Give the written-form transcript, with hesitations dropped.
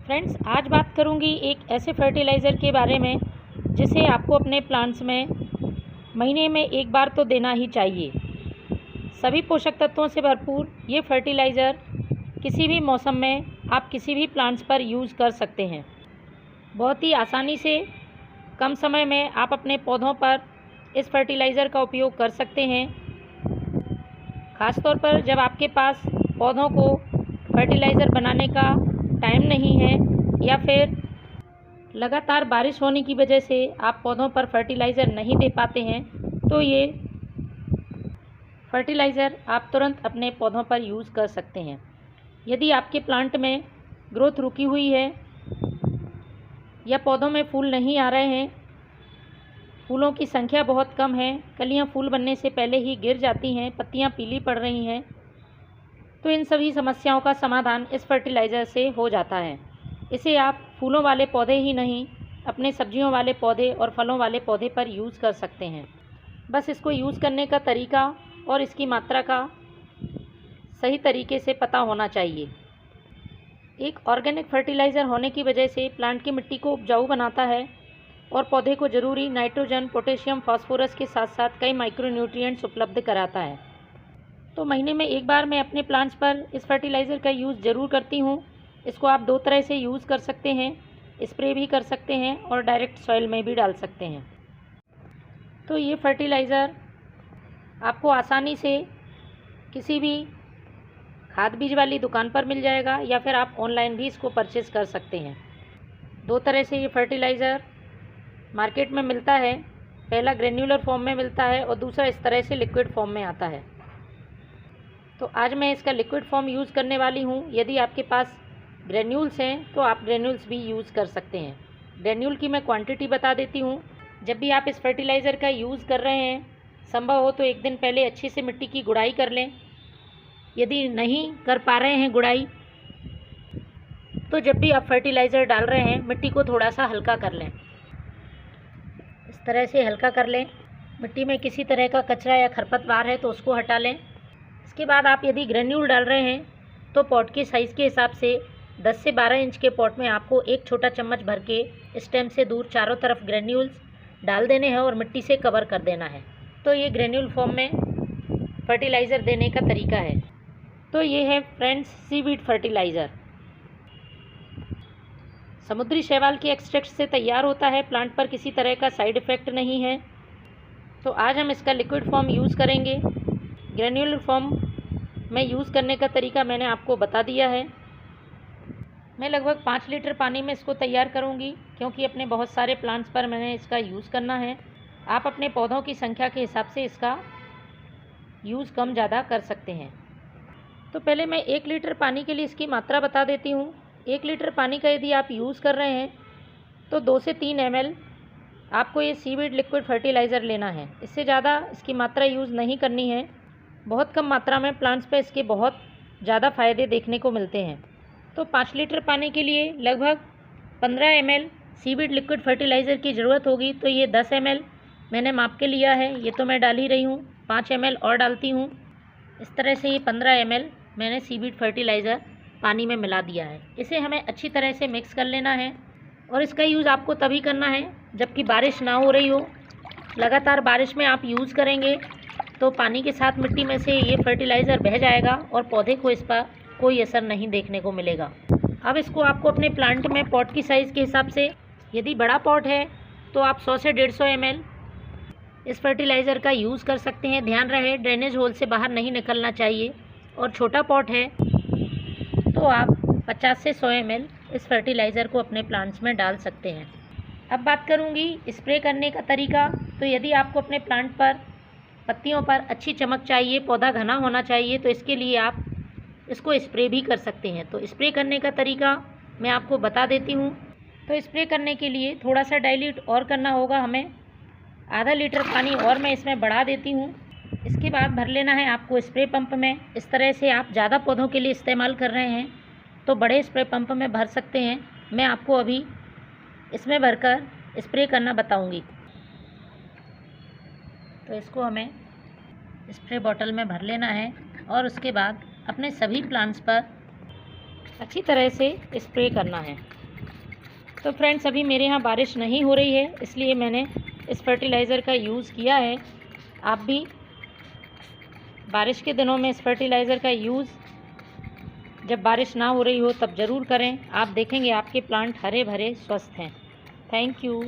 Friends, आज बात करूंगी एक ऐसे फर्टिलाइज़र के बारे में जिसे आपको अपने प्लांट्स में महीने में एक बार तो देना ही चाहिए। सभी पोषक तत्वों से भरपूर ये फर्टिलाइज़र किसी भी मौसम में आप किसी भी प्लांट्स पर यूज़ कर सकते हैं। बहुत ही आसानी से कम समय में आप अपने पौधों पर इस फर्टिलाइज़र का उपयोग कर सकते हैं। ख़ास तौर पर जब आपके पास पौधों को फर्टिलाइज़र बनाने का टाइम नहीं है या फिर लगातार बारिश होने की वजह से आप पौधों पर फर्टिलाइज़र नहीं दे पाते हैं, तो ये फर्टिलाइज़र आप तुरंत अपने पौधों पर यूज़ कर सकते हैं। यदि आपके प्लांट में ग्रोथ रुकी हुई है या पौधों में फूल नहीं आ रहे हैं, फूलों की संख्या बहुत कम है, कलियां फूल बनने से पहले ही गिर जाती हैं, पत्तियां पीली पड़ रही हैं, तो इन सभी समस्याओं का समाधान इस फर्टिलाइज़र से हो जाता है। इसे आप फूलों वाले पौधे ही नहीं, अपने सब्जियों वाले पौधे और फलों वाले पौधे पर यूज़ कर सकते हैं। बस इसको यूज़ करने का तरीका और इसकी मात्रा का सही तरीके से पता होना चाहिए। एक ऑर्गेनिक फर्टिलाइज़र होने की वजह से प्लांट की मिट्टी को उपजाऊ बनाता है और पौधे को ज़रूरी नाइट्रोजन, पोटेशियम, फास्फोरस के साथ साथ कई माइक्रोन्यूट्रिएंट्स उपलब्ध कराता है। तो महीने में एक बार मैं अपने प्लांट्स पर इस फर्टिलाइज़र का यूज़ ज़रूर करती हूँ। इसको आप दो तरह से यूज़ कर सकते हैं, स्प्रे भी कर सकते हैं और डायरेक्ट सॉइल में भी डाल सकते हैं। तो ये फर्टिलाइज़र आपको आसानी से किसी भी खाद बीज वाली दुकान पर मिल जाएगा या फिर आप ऑनलाइन भी इसको परचेज़ कर सकते हैं। दो तरह से ये फर्टिलाइज़र मार्केट में मिलता है। पहला ग्रेन्युलर फॉर्म में मिलता है और दूसरा इस तरह से लिक्विड फॉर्म में आता है। तो आज मैं इसका लिक्विड फॉर्म यूज़ करने वाली हूँ। यदि आपके पास ग्रेन्यूल्स हैं तो आप ग्रेन्यूल्स भी यूज़ कर सकते हैं। ग्रेन्यूल की मैं क्वांटिटी बता देती हूँ। जब भी आप इस फर्टिलाइज़र का यूज़ कर रहे हैं, संभव हो तो एक दिन पहले अच्छे से मिट्टी की गुड़ाई कर लें। यदि नहीं कर पा रहे हैं गुड़ाई, तो जब भी आप फर्टिलाइज़र डाल रहे हैं मिट्टी को थोड़ा सा हल्का कर लें। इस तरह से हल्का कर लें। मिट्टी में किसी तरह का कचरा या खरपतवार है तो उसको हटा लें। इसके बाद आप यदि ग्रेन्यूल डाल रहे हैं तो पॉट के साइज़ के हिसाब से 10 से 12 इंच के पॉट में आपको एक छोटा चम्मच भर के स्टेम से दूर चारों तरफ ग्रेन्यूल्स डाल देने हैं और मिट्टी से कवर कर देना है। तो ये ग्रेन्यूल फॉर्म में फर्टिलाइज़र देने का तरीका है। तो ये है फ्रेंड्स सीवीड फर्टिलाइज़र। समुद्री शैवाल के एक्सट्रैक्ट से तैयार होता है, प्लांट पर किसी तरह का साइड इफ़ेक्ट नहीं है। तो आज हम इसका लिक्विड फॉर्म यूज़ करेंगे। ग्रेन्युलर फॉर्म में यूज़ करने का तरीका मैंने आपको बता दिया है। मैं लगभग 5 लीटर पानी में इसको तैयार करूँगी, क्योंकि अपने बहुत सारे प्लांट्स पर मैंने इसका यूज़ करना है। आप अपने पौधों की संख्या के हिसाब से इसका यूज़ कम ज़्यादा कर सकते हैं। तो पहले मैं 1 लीटर पानी के लिए इसकी मात्रा बता देती हूँ। 1 लीटर पानी का यदि आप यूज़ कर रहे हैं तो 2 से 3 ml आपको ये सीवीड लिक्विड फर्टिलाइज़र लेना है। इससे ज़्यादा इसकी मात्रा यूज़ नहीं करनी है। बहुत कम मात्रा में प्लांट्स पे इसके बहुत ज़्यादा फ़ायदे देखने को मिलते हैं। तो 5 लीटर पानी के लिए लगभग 15 ml सीवीड लिक्विड फर्टिलाइज़र की ज़रूरत होगी। तो ये 10 ml मैंने माप के लिया है, ये तो मैं डाल ही रही हूँ। 5 ml और डालती हूँ। इस तरह से ये 15 ml मैंने सीवीड फर्टिलाइज़र पानी में मिला दिया है। इसे हमें अच्छी तरह से मिक्स कर लेना है और इसका यूज़ आपको तभी करना है जबकि बारिश ना हो रही हो। लगातार बारिश में आप यूज़ करेंगे तो पानी के साथ मिट्टी में से ये फर्टिलाइज़र बह जाएगा और पौधे को इस पर कोई असर नहीं देखने को मिलेगा। अब इसको आपको अपने प्लांट में पॉट की साइज़ के हिसाब से, यदि बड़ा पॉट है तो आप 100 से 150 ml इस फर्टिलाइज़र का यूज़ कर सकते हैं। ध्यान रहे ड्रेनेज होल से बाहर नहीं निकलना चाहिए। और छोटा पॉट है तो आप 50 से 100 ml इस फर्टिलाइज़र को अपने प्लांट्स में डाल सकते हैं। अब बात करूँगी स्प्रे करने का तरीका। तो यदि आपको अपने प्लांट पर पत्तियों पर अच्छी चमक चाहिए, पौधा घना होना चाहिए, तो इसके लिए आप इसको स्प्रे भी कर सकते हैं। तो स्प्रे करने का तरीका मैं आपको बता देती हूँ। तो स्प्रे करने के लिए थोड़ा सा डाइल्यूट और करना होगा हमें। आधा लीटर पानी और मैं इसमें बढ़ा देती हूँ। इसके बाद भर लेना है आपको स्प्रे पंप में। इस तरह से आप ज़्यादा पौधों के लिए इस्तेमाल कर रहे हैं तो बड़े स्प्रे पंप में भर सकते हैं। मैं आपको अभी इसमें भरकर स्प्रे करना बताऊँगी। तो इसको हमें स्प्रे बॉटल में भर लेना है और उसके बाद अपने सभी प्लांट्स पर अच्छी तरह से स्प्रे करना है। तो फ्रेंड्स, अभी मेरे यहाँ बारिश नहीं हो रही है, इसलिए मैंने इस फर्टिलाइज़र का यूज़ किया है। आप भी बारिश के दिनों में इस फर्टिलाइज़र का यूज़ जब बारिश ना हो रही हो तब ज़रूर करें। आप देखेंगे आपके प्लांट हरे भरे स्वस्थ हैं। Thank you.